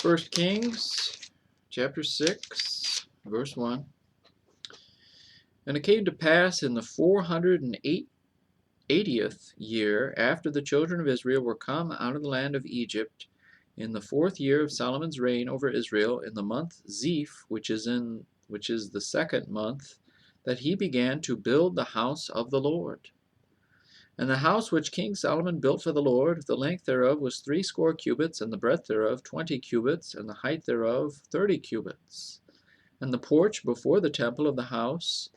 1 Kings chapter 6, verse 1. And it came to pass in the 480th year after the children of Israel were come out of the land of Egypt, in the 4th year of Solomon's reign over Israel, in the month Zeph, which is the 2nd month, that he began to build the house of the Lord. And the house which King Solomon built for the Lord, the length thereof was 60 cubits, and the breadth thereof 20 cubits, and the height thereof 30 cubits. And the porch before the temple of the house,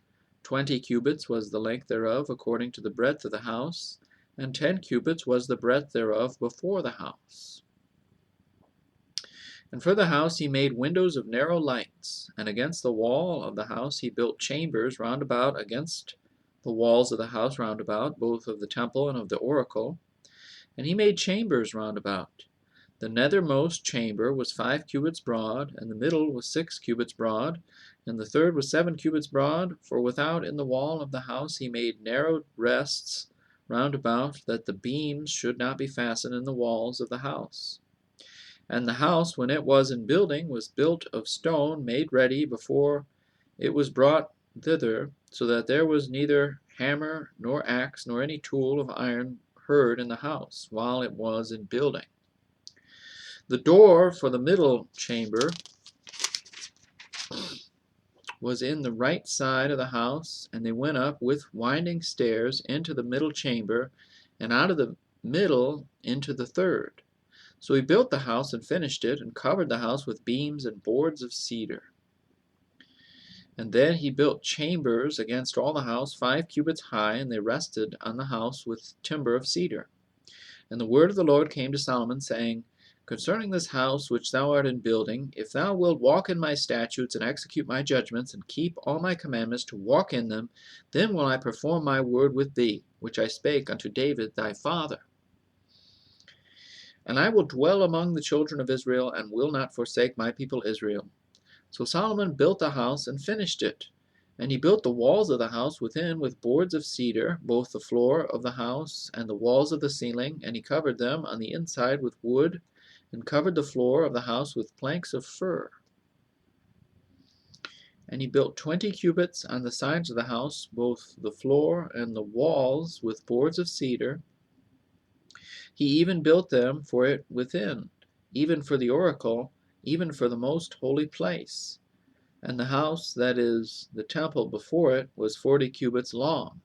20 cubits was the length thereof, according to the breadth of the house, and 10 cubits was the breadth thereof before the house. And for the house he made windows of narrow lights, and against the wall of the house he built chambers round about against the walls of the house round about, both of the temple and of the oracle. And he made chambers round about. The nethermost chamber was 5 cubits broad, and the middle was 6 cubits broad, and the third was 7 cubits broad. For without in the wall of the house he made narrow rests round about, that the beams should not be fastened in the walls of the house. And the house, when it was in building, was built of stone made ready before it was brought thither, so that there was neither hammer nor axe nor any tool of iron heard in the house while it was in building. The door for the middle chamber was in the right side of the house, and they went up with winding stairs into the middle chamber, and out of the middle into the third. So he built the house and finished it, and covered the house with beams and boards of cedar. And then he built chambers against all the house 5 cubits high, and they rested on the house with timber of cedar. And the word of the Lord came to Solomon, saying, Concerning this house which thou art in building, if thou wilt walk in my statutes, and execute my judgments, and keep all my commandments to walk in them, then will I perform my word with thee, which I spake unto David thy father. And I will dwell among the children of Israel, and will not forsake my people Israel. So Solomon built the house and finished it. And he built the walls of the house within with boards of cedar, both the floor of the house and the walls of the ceiling, and he covered them on the inside with wood, and covered the floor of the house with planks of fir. And he built 20 cubits on the sides of the house, both the floor and the walls with boards of cedar. He even built them for it within, even for the oracle, even for the most holy place. And the house, that is, the temple before it, was 40 cubits long.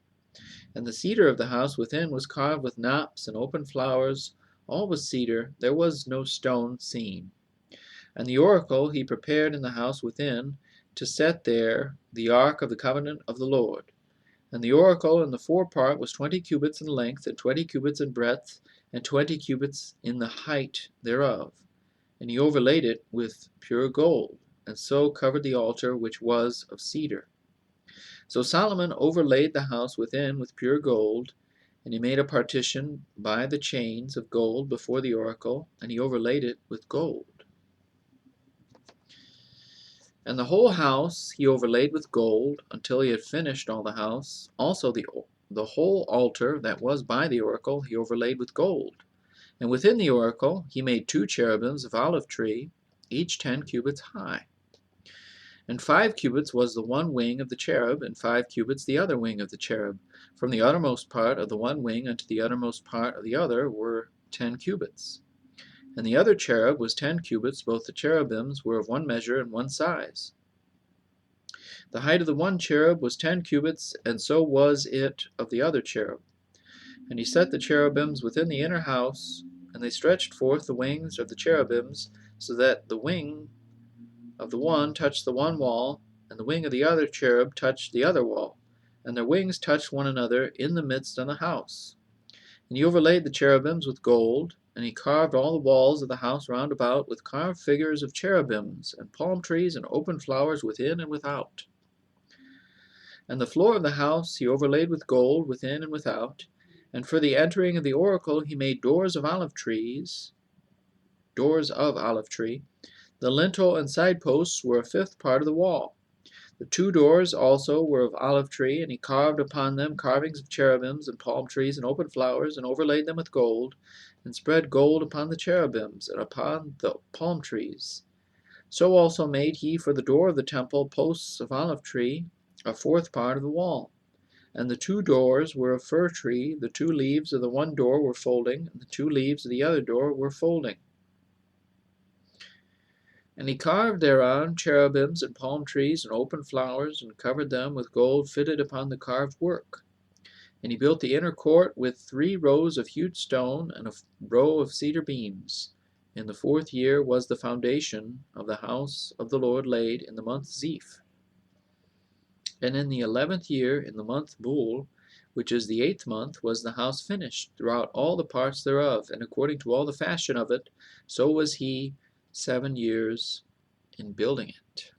And the cedar of the house within was carved with knops and open flowers, all with cedar, there was no stone seen. And the oracle he prepared in the house within, to set there the ark of the covenant of the Lord. And the oracle in the forepart was 20 cubits in length, and 20 cubits in breadth, and 20 cubits in the height thereof. And he overlaid it with pure gold, and so covered the altar which was of cedar. So Solomon overlaid the house within with pure gold, and he made a partition by the chains of gold before the oracle, and he overlaid it with gold. And the whole house he overlaid with gold, until he had finished all the house. Also the whole altar that was by the oracle he overlaid with gold. And within the oracle he made 2 cherubims of olive tree, each 10 cubits high. And 5 cubits was the one wing of the cherub, and 5 cubits the other wing of the cherub. From the uttermost part of the one wing unto the uttermost part of the other were 10 cubits. And the other cherub was 10 cubits, both the cherubims were of one measure and one size. The height of the one cherub was 10 cubits, and so was it of the other cherub. And he set the cherubims within the inner house, and they stretched forth the wings of the cherubims, so that the wing of the one touched the one wall, and the wing of the other cherub touched the other wall, and their wings touched one another in the midst of the house. And he overlaid the cherubims with gold, and he carved all the walls of the house round about with carved figures of cherubims, and palm trees, and open flowers within and without. And the floor of the house he overlaid with gold within and without. And for the entering of the oracle he made doors of olive tree. The lintel and side posts were a 5th part of the wall. The 2 doors also were of olive tree, and he carved upon them carvings of cherubims and palm trees and open flowers, and overlaid them with gold. and spread gold upon the cherubims and upon the palm trees. So also made he for the door of the temple posts of olive tree, a fourth part of the wall. And the two doors were of fir tree. The two leaves of the one door were folding, and the two leaves of the other door were folding. And he carved thereon cherubims and palm trees and open flowers, and covered them with gold fitted upon the carved work. And he built the inner court with 3 rows of hewed stone, and a row of cedar beams. In the 4th year was the foundation of the house of the Lord laid in the month Zeph. And in the 11th year, in the month Bul, which is the 8th month, was the house finished throughout all the parts thereof, and according to all the fashion of it, so was he 7 years in building it.